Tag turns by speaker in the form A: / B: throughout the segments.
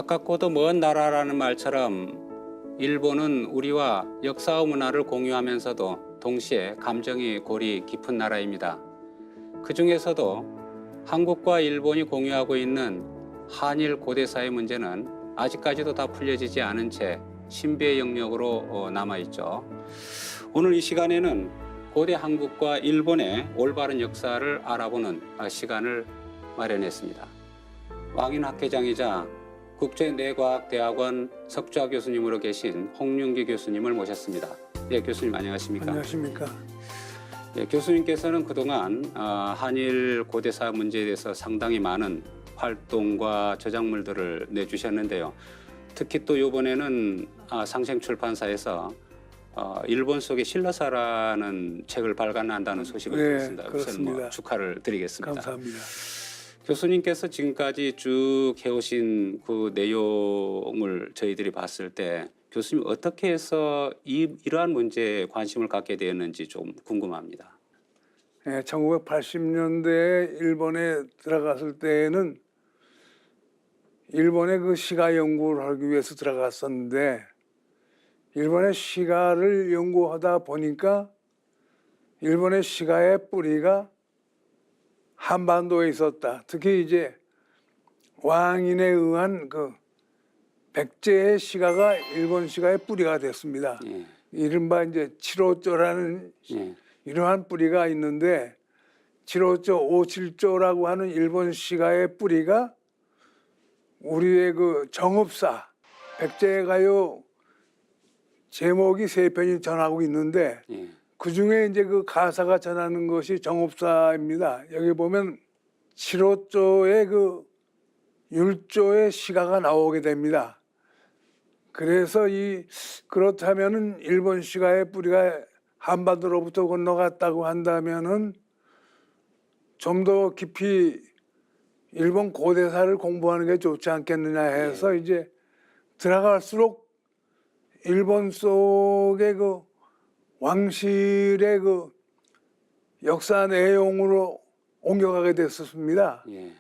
A: 가깝고도 먼 나라라는 말처럼 일본은 우리와 역사와 문화를 공유하면서도 동시에 감정이 골이 깊은 나라입니다. 그 중에서도 한국과 일본이 공유하고 있는 한일 고대사의 문제는 아직까지도 다 풀려지지 않은 채 신비의 영역으로 남아있죠. 오늘 이 시간에는 고대 한국과 일본의 올바른 역사를 알아보는 시간을 마련했습니다. 왕인 학회장이자 국제내과학대학원 석좌 교수님으로 계신 홍윤기 교수님을 모셨습니다. 예, 교수님 안녕하십니까?
B: 안녕하십니까?
A: 예, 교수님께서는 그동안 한일 고대사 문제에 대해서 상당히 많은 활동과 저작물들을 내주셨는데요. 특히 또 이번에는 상생출판사에서 일본 속의 신라사라는 책을 발간한다는 소식을 들었습니다.
B: 그렇습니다.
A: 축하를 드리겠습니다.
B: 감사합니다.
A: 교수님께서 지금까지 쭉 해오신 그 내용을 저희들이 봤을 때 교수님 어떻게 해서 이러한 문제에 관심을 갖게 되었는지 좀 궁금합니다.
B: 네, 1980년대에 일본에 들어갔을 때에는 일본의 그 시가 연구를 하기 위해서 들어갔었는데 일본의 시가를 연구하다 보니까 일본의 시가의 뿌리가 한반도에 있었다. 특히 이제 왕인에 의한 그 백제의 시가가 일본 시가의 뿌리가 됐습니다.
A: 예.
B: 이른바 이제 칠호조라는
A: 예.
B: 이러한 뿌리가 있는데 칠호조, 오칠조라고 하는 일본 시가의 뿌리가 우리의 그 정읍사 백제가요 제목이 3편이 전하고 있는데
A: 예.
B: 그 중에 이제 그 가사가 전하는 것이 정읍사입니다. 여기 보면 7호조의 그 율조의 시가가 나오게 됩니다. 그래서 그렇다면은 일본 시가의 뿌리가 한반도로부터 건너갔다고 한다면은 좀 더 깊이 일본 고대사를 공부하는 게 좋지 않겠느냐 해서 이제 들어갈수록 일본 속의 그 왕실의 그 역사 내용으로 옮겨가게 됐었습니다.
A: 예.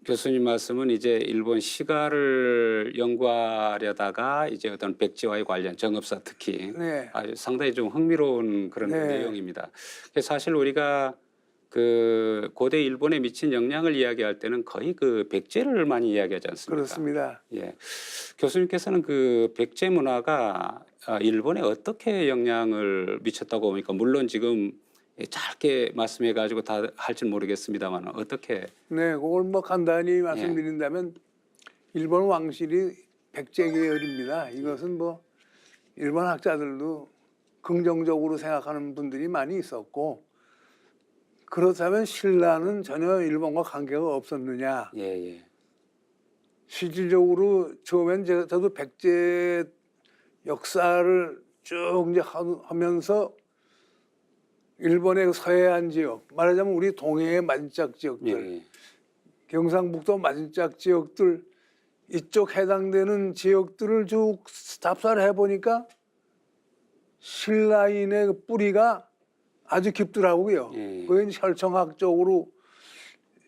A: 교수님 말씀은 이제 일본 시가를 연구하려다가 이제 어떤 백제와의 관련 정읍사 특히
B: 네.
A: 아주 상당히 좀 흥미로운 그런
B: 네.
A: 내용입니다. 사실 우리가 그 고대 일본에 미친 영향을 이야기할 때는 거의 그 백제를 많이 이야기하지 않습니까?
B: 그렇습니다.
A: 예. 교수님께서는 그 백제 문화가 일본에 어떻게 영향을 미쳤다고 봅니까? 물론 지금 짧게 말씀해 가지고 다 할지 모르겠습니다만 어떻게?
B: 네, 그걸 뭐 간단히 말씀드린다면 일본 왕실이 백제 계열입니다. 이것은 뭐 일본 학자들도 긍정적으로 생각하는 분들이 많이 있었고 그렇다면 신라는 전혀 일본과 관계가 없었느냐?
A: 예, 예.
B: 실질적으로 처음엔 저도 백제 역사를 쭉 이제 하면서 일본의 서해안 지역, 말하자면 우리 동해의 만짝 지역들,
A: 예.
B: 경상북도 만짝 지역들 이쪽 해당되는 지역들을 쭉 답사를 해보니까 신라인의 그 뿌리가 아주 깊더라고요.
A: 예.
B: 그건 혈청학적으로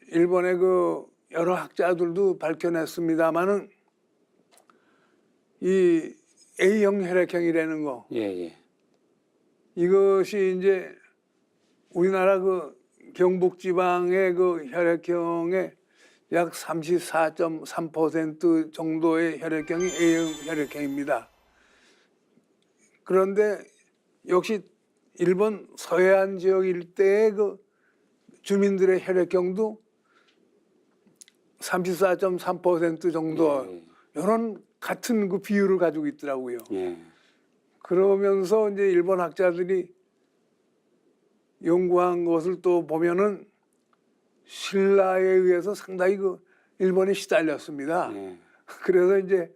B: 일본의 그 여러 학자들도 밝혀냈습니다만은 이 A형 혈액형이라는 거
A: 예, 예.
B: 이것이 이제 우리나라 그 경북 지방의 그 혈액형의 약 34.3% 정도의 혈액형이 A형 혈액형입니다. 그런데 역시 일본 서해안 지역 일대의 그 주민들의 혈액형도 34.3% 정도 이런 같은 그 비율을 가지고 있더라고요.
A: 예.
B: 그러면서 이제 일본 학자들이 연구한 것을 또 보면은 신라에 의해서 상당히 그 일본이 시달렸습니다.
A: 예.
B: 그래서 이제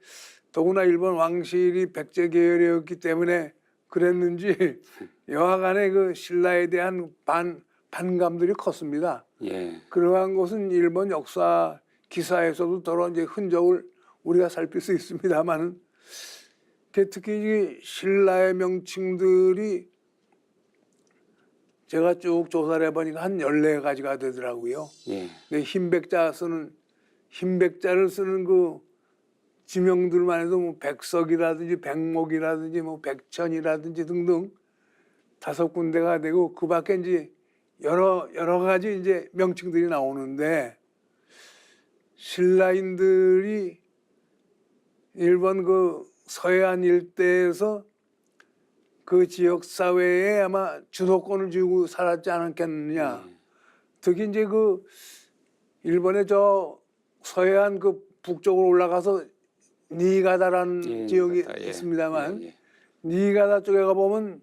B: 더구나 일본 왕실이 백제 계열이었기 때문에 그랬는지 여하간에 그 신라에 대한 반감들이 컸습니다.
A: 예.
B: 그러한 것은 일본 역사 기사에서도 더러 이제 흔적을 우리가 살필 수 있습니다만은 특히 신라의 명칭들이 제가 쭉 조사를 해보니까 한 14가지가 되더라고요.
A: 예.
B: 흰백자를 쓰는 그 지명들만 해도 뭐 백석이라든지 백목이라든지 뭐 백천이라든지 등등 5군데가 되고 그 밖에 이제 여러 가지 이제 명칭들이 나오는데 신라인들이 일본 그 서해안 일대에서 그 지역 사회에 아마 주도권을 쥐고 살았지 않았겠느냐. 특히 이제 그 일본의 저 서해안 그 북쪽으로 올라가서 니가다라는 지역이
A: 니가다, 예.
B: 있습니다만
A: 예, 예.
B: 니가다 쪽에 가보면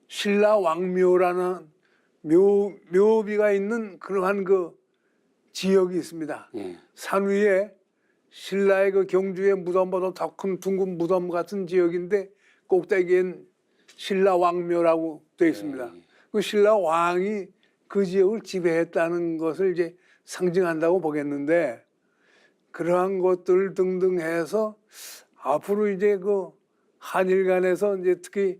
B: 신라 왕묘라는 묘비가 있는 그러한 그 지역이 있습니다.
A: 예.
B: 산 위에 신라의 그 경주의 무덤보다 더 큰 둥근 무덤 같은 지역인데 꼭대기엔 신라 왕묘라고 되어 있습니다.
A: 예.
B: 그 신라 왕이 그 지역을 지배했다는 것을 이제 상징한다고 보겠는데 그러한 것들 등등 해서 앞으로 이제 그 한일 간에서 이제 특히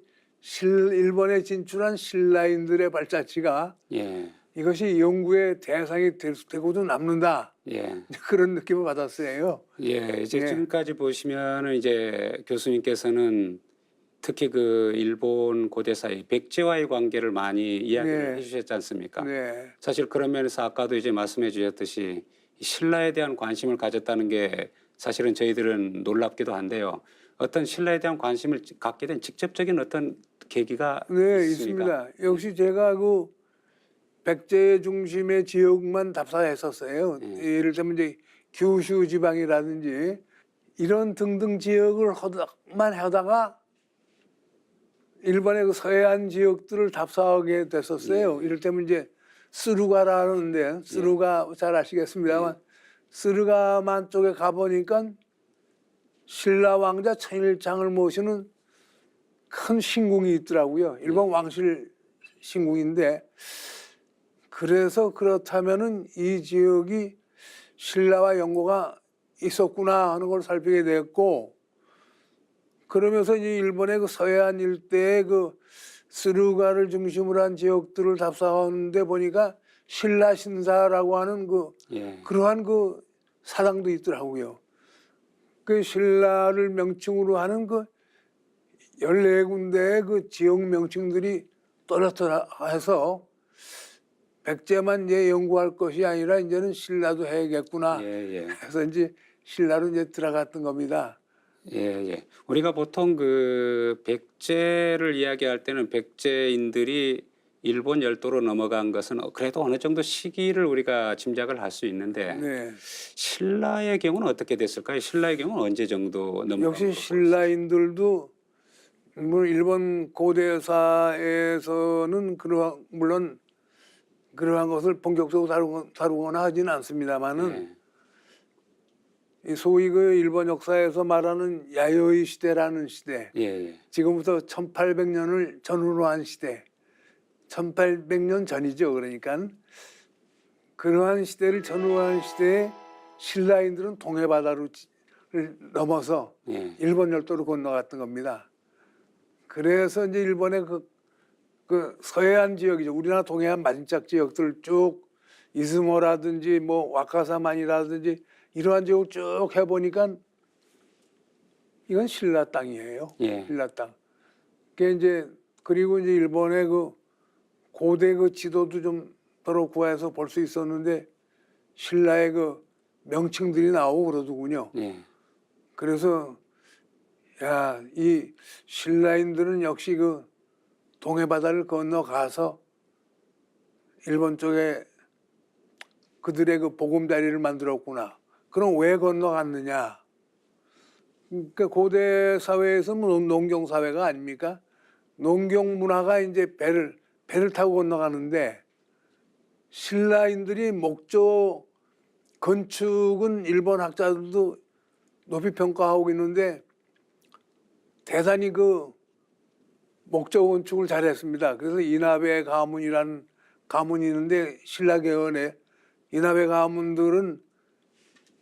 B: 일본에 진출한 신라인들의 발자취가
A: 예.
B: 이것이 연구의 대상이 되고도 남는다.
A: 예.
B: 그런 느낌을 받았어요.
A: 예, 이제
B: 예.
A: 지금까지 보시면은 이제 교수님께서는 특히 그 일본 고대사의 백제와의 관계를 많이 이야기를
B: 네.
A: 해주셨지 않습니까?
B: 네.
A: 사실 그런 면에서 아까도 이제 말씀해 주셨듯이 신라에 대한 관심을 가졌다는 게 사실은 저희들은 놀랍기도 한데요. 어떤 신라에 대한 관심을 갖게 된 직접적인 어떤 계기가
B: 네,
A: 있습니까?
B: 있습니다. 역시 제가 그 백제 중심의 지역만 답사했었어요. 예를 들면 이제 규슈 지방이라든지 이런 등등 지역을 만 하다가 일본의 그 서해안 지역들을 답사하게 됐었어요. 이를테면 이제 스루가라는데 스루가 잘 아시겠습니다만 스루가만 쪽에 가보니까 신라 왕자 천일장을 모시는 큰 신궁이 있더라고요. 일본 왕실 신궁인데 그래서 그렇다면은 이 지역이 신라와 연고가 있었구나 하는 걸 살피게 됐고 그러면서 이제 일본의 그 서해안 일대의 그 스루가를 중심으로 한 지역들을 답사하는데 보니까 신라 신사라고 하는
A: 예.
B: 그러한 그 사당도 있더라고요. 그 신라를 명칭으로 하는 그 14군데의 그 지역 명칭들이 또렷해서 백제만 이제 연구할 것이 아니라 이제는 신라도 해야겠구나
A: 예, 예.
B: 해서 이제 신라로 이제 들어갔던 겁니다.
A: 예, 예. 우리가 보통 그 백제를 이야기할 때는 백제인들이 일본 열도로 넘어간 것은 그래도 어느 정도 시기를 우리가 짐작을 할 수 있는데
B: 네.
A: 신라의 경우는 어떻게 됐을까요? 신라의 경우는 언제 정도 넘어간
B: 역시
A: 걸로
B: 신라인들도 물론 일본 고대사에서는 물론 그러한 것을 본격적으로 다루거나 하지는 않습니다만은
A: 보였어요?
B: 이 소위 그 일본 역사에서 말하는 야요이 시대라는 시대,
A: 예, 예.
B: 지금부터 1800년을 전후로 한 시대, 1800년 전이죠. 그러니까 그러한 시대를 전후로 한 시대에 신라인들은 동해바다를 넘어서
A: 예.
B: 일본 열도로 건너갔던 겁니다. 그래서 이제 일본의 그 서해안 지역이죠. 우리나라 동해안 마진짝 지역들 쭉 이즈모라든지 뭐 와카사만이라든지 이러한 지역을 쭉 해보니까 이건 신라 땅이에요.
A: 예.
B: 신라 땅. 그게 이제 그리고 이제 일본의 그 고대 그 지도도 좀 더러 구해서 볼 수 있었는데 신라의 그 명칭들이 나오고 그러더군요.
A: 예.
B: 그래서 야, 이 신라인들은 역시 그 동해바다를 건너가서 일본 쪽에 그들의 그 보금자리를 만들었구나. 그럼 왜 건너갔느냐? 그러니까 고대 사회에서 농경 사회가 아닙니까? 농경 문화가 이제 배를 타고 건너가는데 신라인들이 목조 건축은 일본 학자들도 높이 평가하고 있는데 대단히 그 목조 건축을 잘했습니다. 그래서 이나베 가문이라는 가문이 있는데 신라 계원에 이나베 가문들은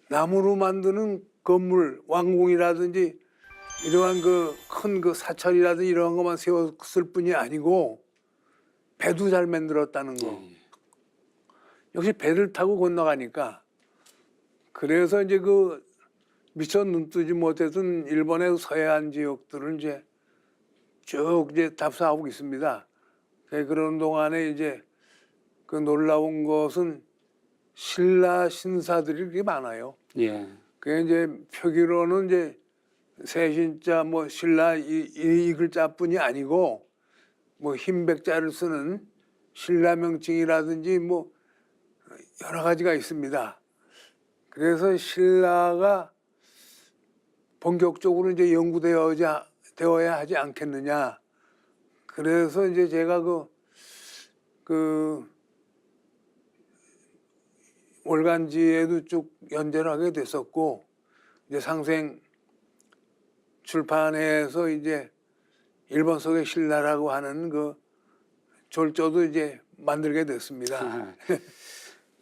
B: 나무로 만드는 건물, 왕궁이라든지 이러한 그 큰 그 사찰이라든지 이러한 것만 세웠을 뿐이 아니고 배도 잘 만들었다는 거.
A: 예.
B: 역시 배를 타고 건너가니까 그래서 이제 그 미처 눈뜨지 못했던 일본의 서해안 지역들을 이제 쭉 이제 답사하고 있습니다. 그런 동안에 이제 그 놀라운 것은 신라 신사들이 그렇게 많아요.
A: 예.
B: 그 이제 표기로는 이제 세신자 뭐 신라 이 글자뿐이 아니고 뭐 흰백자를 쓰는 신라 명칭이라든지 뭐 여러 가지가 있습니다. 그래서 신라가 본격적으로 이제 연구되어야 하지 않겠느냐. 그래서 이제 제가 그 월간지에도 쭉 연재를 하게 됐었고, 이제 상생 출판에서 이제 일본 속의 신라라고 하는 그 졸조도 이제 만들게 됐습니다.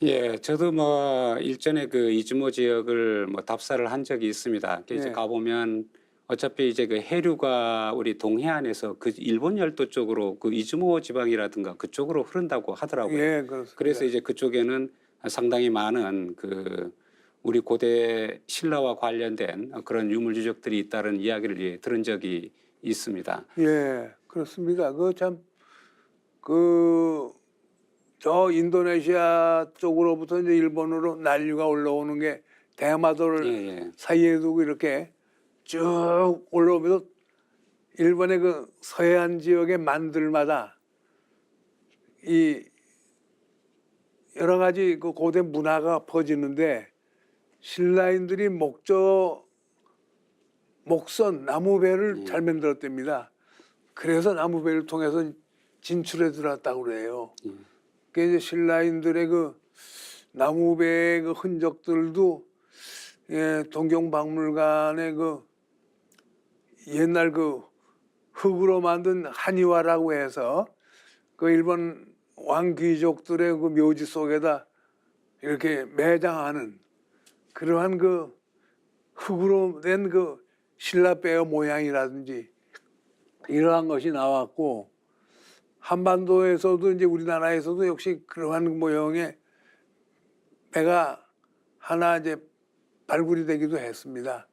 A: 예, 저도 뭐 일전에 그 이즈모 지역을 뭐 답사를 한 적이 있습니다. 이제
B: 예.
A: 가보면 어차피 이제 그 해류가 우리 동해안에서 그 일본 열도 쪽으로 그 이즈모 지방이라든가 그쪽으로 흐른다고 하더라고요.
B: 예, 그렇습니다.
A: 그래서 이제 그쪽에는 상당히 많은 그 우리 고대 신라와 관련된 그런 유물유적들이 있다는 이야기를 예, 들은 적이 있습니다.
B: 예, 그렇습니다. 저 인도네시아 쪽으로부터 이제 일본으로 난류가 올라오는 게 대마도를
A: 예, 예.
B: 사이에 두고 이렇게 쭉 올라오면서 일본의 그 서해안 지역의 만들마다 이 여러 가지 그 고대 문화가 퍼지는데 신라인들이 목선 나무배를 잘 만들었답니다. 그래서 나무배를 통해서 진출해 들어왔다고 그래요. 그 이제 신라인들의 그 나무배의 그 흔적들도 예, 동경박물관의 그 옛날 그 흙으로 만든 한의화라고 해서 그 일본 왕귀족들의 그 묘지 속에다 이렇게 매장하는 그러한 그 흙으로 된 그 신라배의 모양이라든지 이러한 것이 나왔고, 한반도에서도 이제 우리나라에서도 역시 그러한 모형의 배가 하나 이제 발굴이 되기도 했습니다.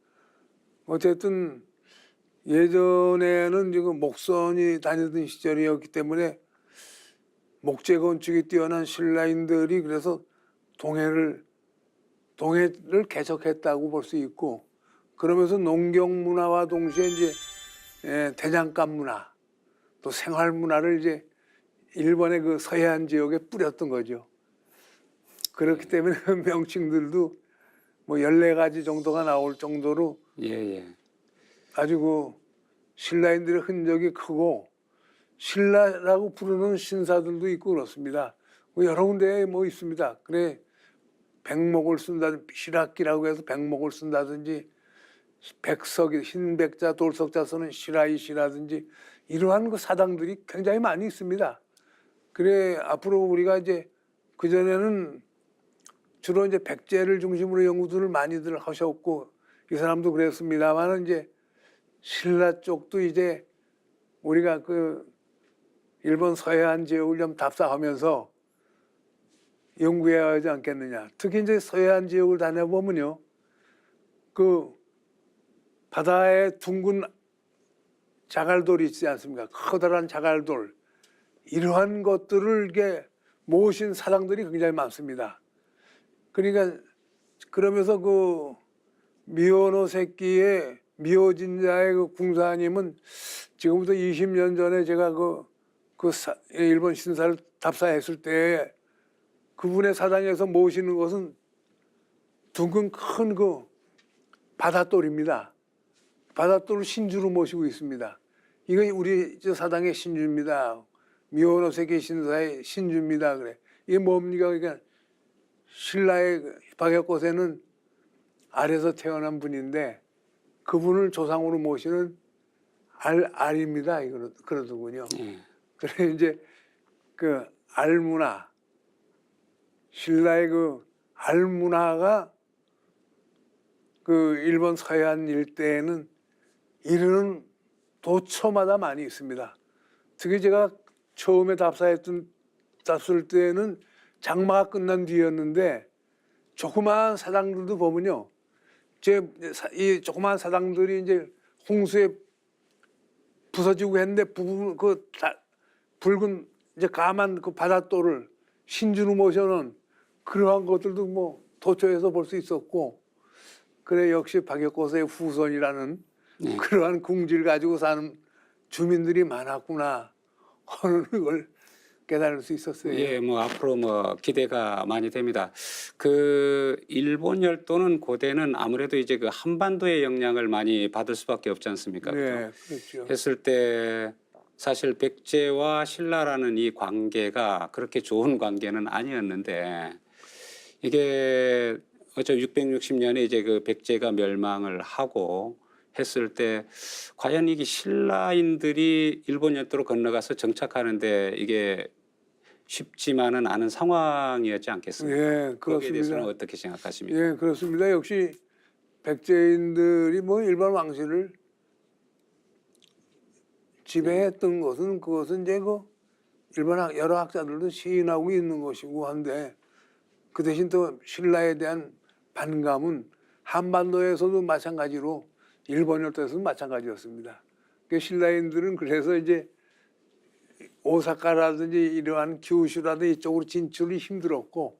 B: 어쨌든 예전에는 지금 목선이 다니던 시절이었기 때문에 목재 건축이 뛰어난 신라인들이 그래서 동해를 개척했다고 볼 수 있고, 그러면서 농경 문화와 동시에 이제 대장간 문화 또 생활 문화를 이제 일본의 그 서해안 지역에 뿌렸던 거죠. 그렇기 때문에 그 명칭들도 뭐 14가지 정도가 나올 정도로
A: 예, 예.
B: 아주 그 신라인들의 흔적이 크고, 신라라고 부르는 신사들도 있고 그렇습니다. 뭐 여러 군데에 뭐 있습니다. 그래 백목을 쓴다든지 실학기라고 해서 백목을 쓴다든지, 백석이 흰백자 돌석자 쓰는 시라이시라든지 이러한 그 사당들이 굉장히 많이 있습니다. 그래 앞으로 우리가 이제 그 전에는 주로 이제 백제를 중심으로 연구들을 많이들 하셨고 이 사람도 그랬습니다만은 이제 신라 쪽도 이제 우리가 그 일본 서해안 지역을 좀 답사하면서 연구해야 하지 않겠느냐. 특히 이제 서해안 지역을 다녀보면요, 그 바다에 둥근 자갈돌이 있지 않습니까? 커다란 자갈돌, 이러한 것들을 이렇게 모으신 사당들이 굉장히 많습니다. 그러니까 그러면서 그 미오노세키의 미오진자의 그 궁사님은 지금부터 20년 전에 제가 일본 신사를 답사했을 때 그분의 사당에서 모시는 것은 둥근 큰 그 바닷돌입니다. 바닷돌을 신주로 모시고 있습니다. 이건 우리 저 사당의 신주입니다. 미오노세키 신사의 신주입니다. 그래. 이게 뭡니까? 그러니까 신라의 박역고세는 알에서 태어난 분인데 그분을 조상으로 모시는 알입니다. 이거 그러더군요. 그래 이제 그 알문화, 신라의 그 알문화가 그 일본 서해안 일대에는 이르는 도처마다 많이 있습니다. 특히 제가 처음에 답사했을 때는 장마가 끝난 뒤였는데 조그마한 사당들도 보면요, 이 조그마한 사당들이 이제 홍수에 부서지고 했는데 부분 붉은 이제 까만 그 바닷돌을 신주로 모셔놓은 그러한 것들도 뭐 도초에서 볼 수 있었고, 그래 역시 박역거세의 후손이라는
A: 네.
B: 그러한 궁지를 가지고 사는 주민들이 많았구나 하는 걸 깨달을 수 있었어요.
A: 예, 뭐 앞으로 뭐 기대가 많이 됩니다. 그 일본 열도는 고대는 아무래도 이제 그 한반도의 영향을 많이 받을 수밖에 없지 않습니까? 그죠?
B: 네, 그렇죠.
A: 했을 때 사실 백제와 신라라는 이 관계가 그렇게 좋은 관계는 아니었는데, 이게 어차 660년에 이제 그 백제가 멸망을 하고 했을 때 과연 이게 신라인들이 일본 열도로 건너가서 정착하는데 이게 쉽지만은 않은 상황이었지 않겠습니까?
B: 예,
A: 거기에 대해서는
B: 그렇습니다.
A: 어떻게 생각하십니까?
B: 예, 그렇습니다. 역시 백제인들이 뭐 일본 왕실을 지배했던 것은 그것은 이제 그 일본 여러 학자들도 시인하고 있는 것이고 한데, 그 대신 또 신라에 대한 반감은 한반도에서도 마찬가지로 일본 열도에서도 마찬가지였습니다. 그 신라인들은 그래서 이제 오사카라든지 이러한 규슈라든지 이쪽으로 진출이 힘들었고,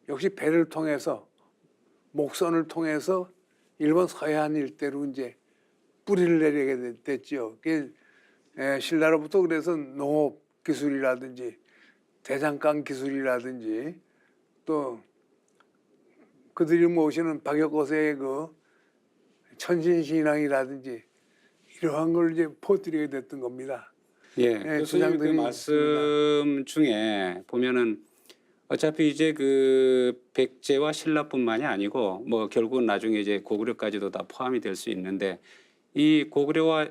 B: 역시 배를 통해서 목선을 통해서 일본 서해안 일대로 이제 뿌리를 내리게 됐죠. 신라로부터 그래서 농업 기술이라든지 대장간 기술이라든지 또 그들이 모시는 박역거세의 그 천신신앙이라든지 이러한 걸 이제 퍼뜨리게 됐던 겁니다.
A: 예,
B: 네,
A: 교수님 그
B: 주장들이
A: 말씀 중에 보면은 어차피 이제 그 백제와 신라뿐만이 아니고 뭐 결국은 나중에 이제 고구려까지도 다 포함이 될 수 있는데, 이 고구려와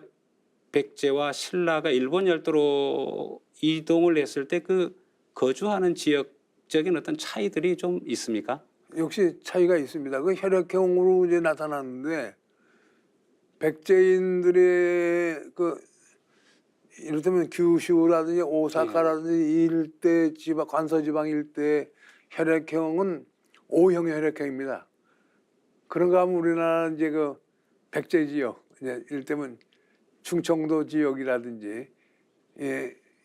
A: 백제와 신라가 일본 열도로 이동을 했을 때 그 거주하는 지역적인 어떤 차이들이 좀 있습니까?
B: 역시 차이가 있습니다. 그 혈액형으로 이제 나타나는데, 백제인들의 그 이를테면 규슈라든지 오사카라든지 이 일대 지방 관서지방 일대 혈액형은 O형 혈액형입니다. 그런가 하면 우리나라 이제 그 백제 지역, 이제 이를테면 충청도 지역이라든지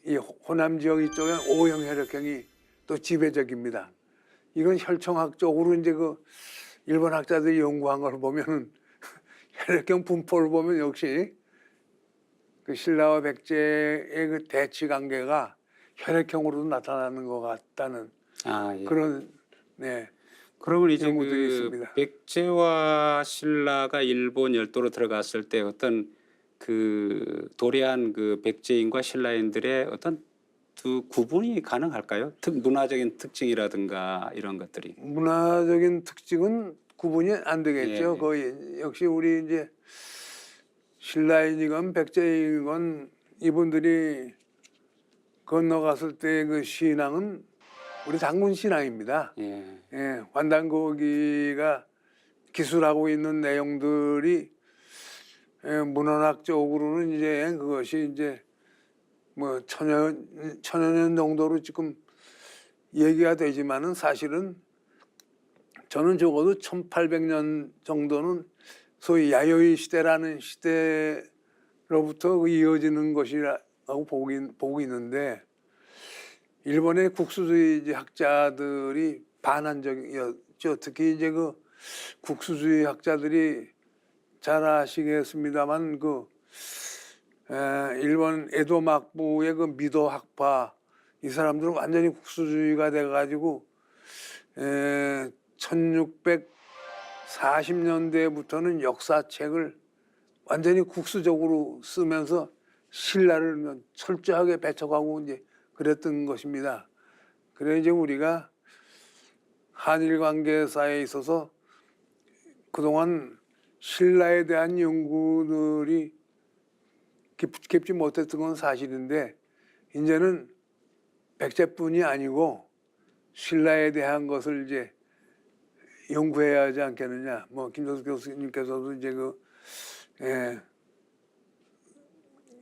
B: 이 호남 지역 이쪽엔 O형 혈액형이 또 지배적입니다. 이건 혈청학적으로 이제 그 일본 학자들이 연구한 걸 보면은 혈액형 분포를 보면 역시 그 신라와 백제의 그 대치 관계가 혈액형으로도 나타나는 것 같다는
A: 아, 예.
B: 그런 네.
A: 그러면 이제
B: 연구들이
A: 그
B: 있습니다.
A: 백제와 신라가 일본 열도로 들어갔을 때 어떤 그 도래한 그 백제인과 신라인들의 어떤 두 구분이 가능할까요? 문화적인 특징이라든가 이런 것들이.
B: 문화적인 특징은 구분이 안 되겠죠.
A: 예.
B: 거의 역시 우리 이제 신라인이건 백제인이건 이분들이 건너갔을 때 그 신앙은 우리 당군 신앙입니다.
A: 예.
B: 예, 환단고기가 기술하고 있는 내용들이 문헌학적으로는 이제 그것이 이제 뭐 천여 년 정도로 지금 얘기가 되지만은 사실은 저는 적어도 1800년 정도는 소위 야요이 시대라는 시대로부터 이어지는 것이라고 보고 있는데, 일본의 국수주의 학자들이 반한적이었죠. 특히 이제 그 국수주의 학자들이 잘 아시겠습니다만 일본 에도 막부의 그 미도 학파, 이 사람들은 완전히 국수주의가 돼가지고 1640년대부터는 역사책을 완전히 국수적으로 쓰면서 신라를 철저하게 배척하고 이제 그랬던 것입니다. 그래 이제 우리가 한일 관계사에 있어서 그동안 신라에 대한 연구들이 깊지 못했던 건 사실인데, 이제는 백제뿐이 아니고 신라에 대한 것을 이제 연구해야 하지 않겠느냐. 뭐 김덕수 교수님께서도 이제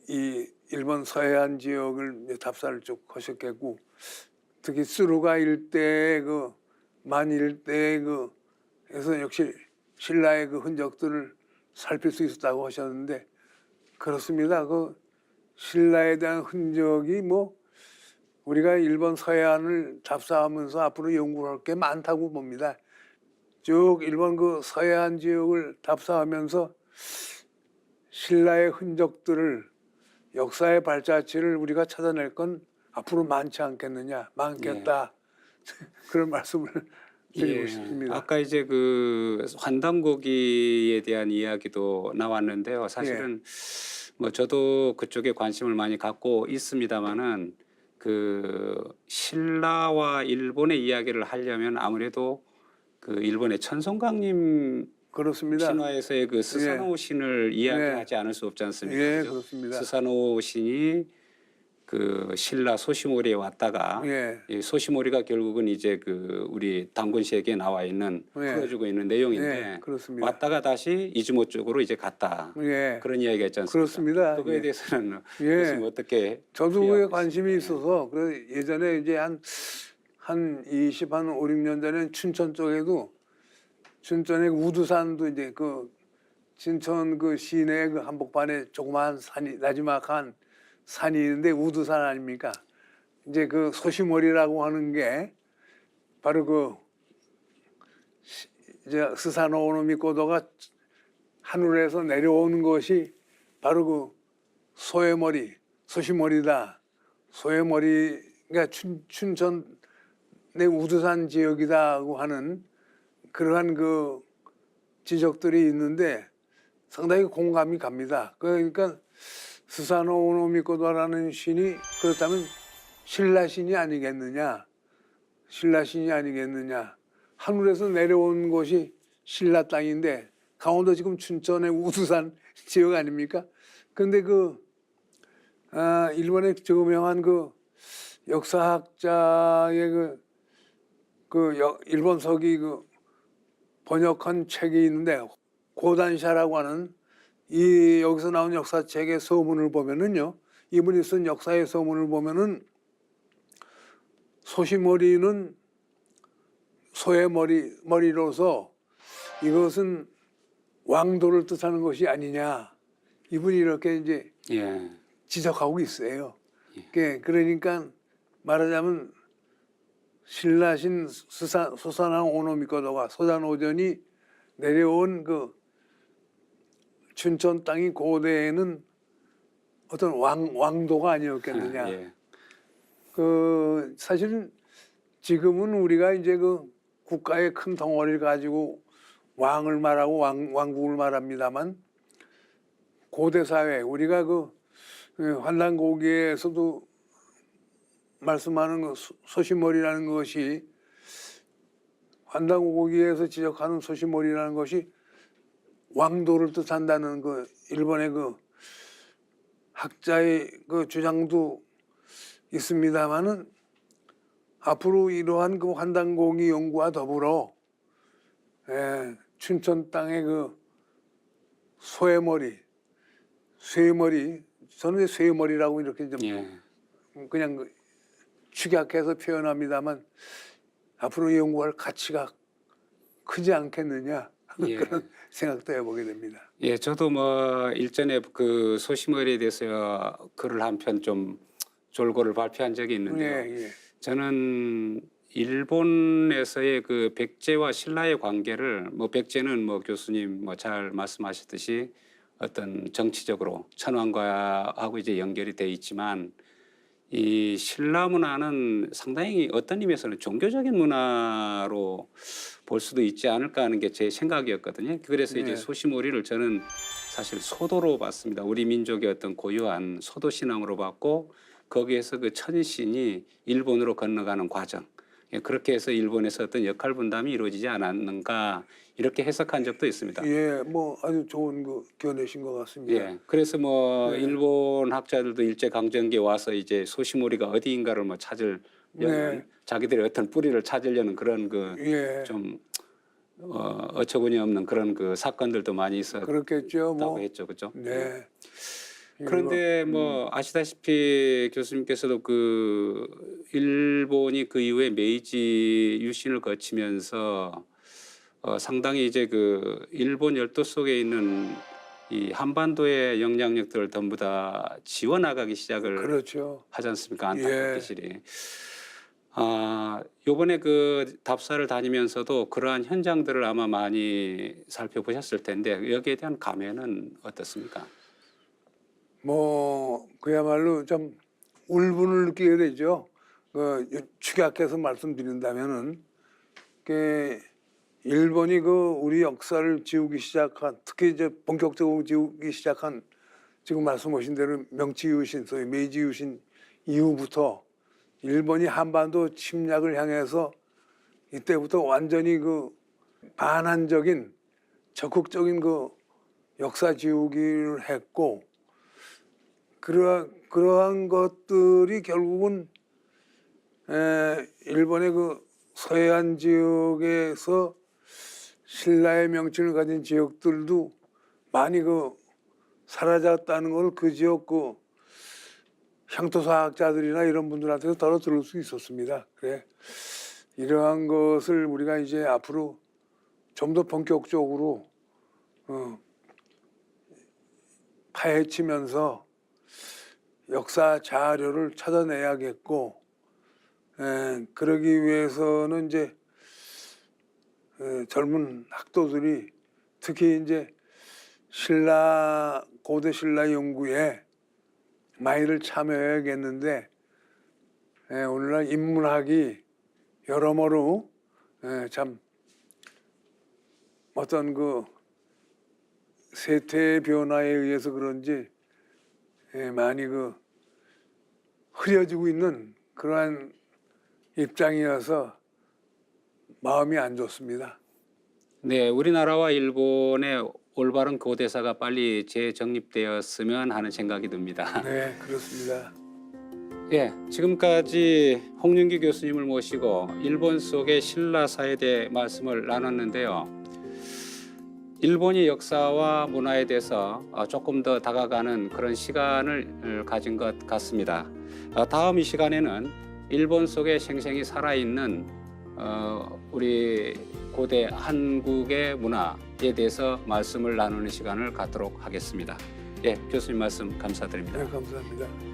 B: 이 일본 서해안 지역을 이제 답사를 쭉 하셨겠고, 특히 스루가 일대 만 일대 그래서 역시 신라의 그 흔적들을 살필 수 있었다고 하셨는데 그렇습니다. 그 신라에 대한 흔적이 뭐 우리가 일본 서해안을 답사하면서 앞으로 연구할 게 많다고 봅니다. 쭉 일본 그 서해안 지역을 답사하면서 신라의 흔적들을 역사의 발자취를 우리가 찾아낼 건 앞으로 많지 않겠느냐, 많겠다. 그런 말씀을 드리고 싶습니다.
A: 아까 이제 그 환단고기에 대한 이야기도 나왔는데요. 사실은 뭐 저도 그쪽에 관심을 많이 갖고 있습니다만은 그 신라와 일본의 이야기를 하려면 아무래도 그 일본의 천성강님
B: 그렇습니다.
A: 신화에서의 그 스사노 신을 이야기하지 않을 수 없지 않습니까?
B: 예,
A: 그죠?
B: 그렇습니다.
A: 스사노 신이 그 신라 소시모리에 왔다가
B: 예,
A: 이 소시모리가 결국은 이제 그 우리 단군시에게 나와 있는
B: 예.
A: 풀어주고 있는 내용인데
B: 예, 그렇습니다.
A: 왔다가 다시 이즈모 쪽으로 이제 갔다
B: 예,
A: 그런 이야기가 있지 않습니까?
B: 그렇습니다.
A: 그거에
B: 예.
A: 대해서는
B: 예.
A: 교수님 어떻게
B: 저도 그에
A: 비교하고
B: 관심이
A: 있습니까?
B: 있어서 그 예전에 이제 한 20, 한 5, 6년 전에 춘천 쪽에도 춘천의 우두산도 이제 그 춘천 그 시내 그 한복판에 조그마한 산이 나지막한 산이 있는데 우두산 아닙니까? 이제 그 소시몰이라고 하는 게 바로 그 이제 스사노 오노미코도가 하늘에서 내려오는 것이 바로 그 소해머리, 소시머리다. 소해머리가 춘천의 우두산 지역이다고 하는 그러한 그 지적들이 있는데 상당히 공감이 갑니다. 그러니까 스사노 오노미코도라는 신이 그렇다면 신라신이 아니겠느냐? 신라신이 아니겠느냐? 하늘에서 내려온 곳이 신라 땅인데 강원도 지금 춘천의 우두산 지역 아닙니까? 근데 일본의 저명한 그 역사학자의 일본 서기 번역한 책이 있는데 고단샤라고 하는 여기서 나온 역사책의 서문을 보면은요, 이분이 쓴 역사의 서문을 보면은 소시머리는 소의 머리로서 이것은 왕도를 뜻하는 것이 아니냐. 이분이 이렇게 이제
A: 예.
B: 지적하고 있어요. 그러니까 말하자면 신라신 수산왕 오노미코도가 소단오전이 내려온 그 춘천 땅이 고대에는 어떤 왕도가 아니었겠느냐.
A: 예.
B: 그 사실은 지금은 우리가 이제 그 국가의 큰 덩어리를 가지고 왕을 말하고 왕국을 말합니다만 고대 사회 우리가 그 환단고기에서도 말씀하는 그 소시몰이라는 것이 환단고기에서 지적하는 소시몰이라는 것이 왕도를 뜻한다는 그 일본의 그 학자의 그 주장도 있습니다만은 앞으로 이러한 그 환단고기 연구와 더불어 춘천 땅의 그 쇠머리 저는 쇠머리라고 이렇게 좀 그냥 축약해서 표현합니다만 앞으로 연구할 가치가 크지 않겠느냐
A: 예.
B: 그런 생각도 해보게 됩니다.
A: 예, 저도 뭐 일전에 그 소시머리에 대해서 글을 한 편 좀 졸고를 발표한 적이 있는데요.
B: 예.
A: 저는 일본에서의 그 백제와 신라의 관계를 뭐 백제는 뭐 교수님 뭐 잘 말씀하셨듯이 어떤 정치적으로 천황과하고 이제 연결이 돼 있지만 이 신라 문화는 상당히 어떤 의미에서는 종교적인 문화로 볼 수도 있지 않을까 하는 게 제 생각이었거든요. 그래서 이제
B: 네.
A: 소시모리를 저는 사실 소도로 봤습니다. 우리 민족의 어떤 고유한 소도 신앙으로 봤고 거기에서 그 천신이 일본으로 건너가는 과정. 그렇게 해서 일본에서 어떤 역할 분담이 이루어지지 않았는가 이렇게 해석한 적도 있습니다.
B: 예, 뭐 아주 좋은 그 견해신 것 같습니다.
A: 예, 그래서 뭐
B: 네.
A: 일본 학자들도 일제 강점기에 와서 이제 소시모리가 어디인가를 뭐 찾으려는
B: 네.
A: 자기들의 어떤 뿌리를 찾으려는 그런 그
B: 예,
A: 좀 어처구니 없는 그런 그 사건들도 많이 있었다고
B: 그렇겠죠. 뭐
A: 했죠, 그죠?
B: 네.
A: 그런데 뭐 아시다시피 교수님께서도 그 일본이 그 이후에 메이지 유신을 거치면서 상당히 이제 그 일본 열도 속에 있는 이 한반도의 영향력들을 전부 다 지워나가기 시작을
B: 그렇죠.
A: 하지 않습니까?
B: 예.
A: 안타깝기실이. 요번에 그 답사를 다니면서도 그러한 현장들을 아마 많이 살펴보셨을 텐데 여기에 대한 감회는 어떻습니까?
B: 뭐 그야말로 좀 울분을 느끼게 되죠. 축약해서 말씀드린다면은 그 일본이 그 우리 역사를 지우기 시작한, 특히 이제 본격적으로 지우기 시작한 지금 말씀하신 대로 명치 유신, 소위 메이지 유신 이후부터 일본이 한반도 침략을 향해서 이때부터 완전히 그 반환적인 적극적인 그 역사 지우기를 했고, 그러한 것들이 결국은 일본의 그 서해안 지역에서 신라의 명칭을 가진 지역들도 많이 그 사라졌다는 걸 그 지역 그 향토사학자들이나 이런 분들한테서 덜어 들을 수 있었습니다. 그래, 이러한 것을 우리가 이제 앞으로 좀 더 본격적으로 파헤치면서 역사 자료를 찾아내야겠고, 그러기 위해서는 이제 젊은 학도들이 특히 이제 고대 신라 연구에 많이들 참여해야겠는데, 오늘날 인문학이 여러모로 참 어떤 그 세태의 변화에 의해서 그런지 많이 그 흐려지고 있는 그러한 입장이어서 마음이 안 좋습니다.
A: 네, 우리나라와 일본의 올바른 고대사가 빨리 재정립되었으면 하는 생각이 듭니다.
B: 네, 그렇습니다.
A: 예, 지금까지 홍윤기 교수님을 모시고 일본 속의 신라사에 대해 말씀을 나눴는데요. 일본이 역사와 문화에 대해서 조금 더 다가가는 그런 시간을 가진 것 같습니다. 다음 이 시간에는 일본 속에 생생히 살아있는 우리 고대 한국의 문화에 대해서 말씀을 나누는 시간을 갖도록 하겠습니다. 예, 교수님 말씀 감사드립니다.
B: 네, 감사합니다.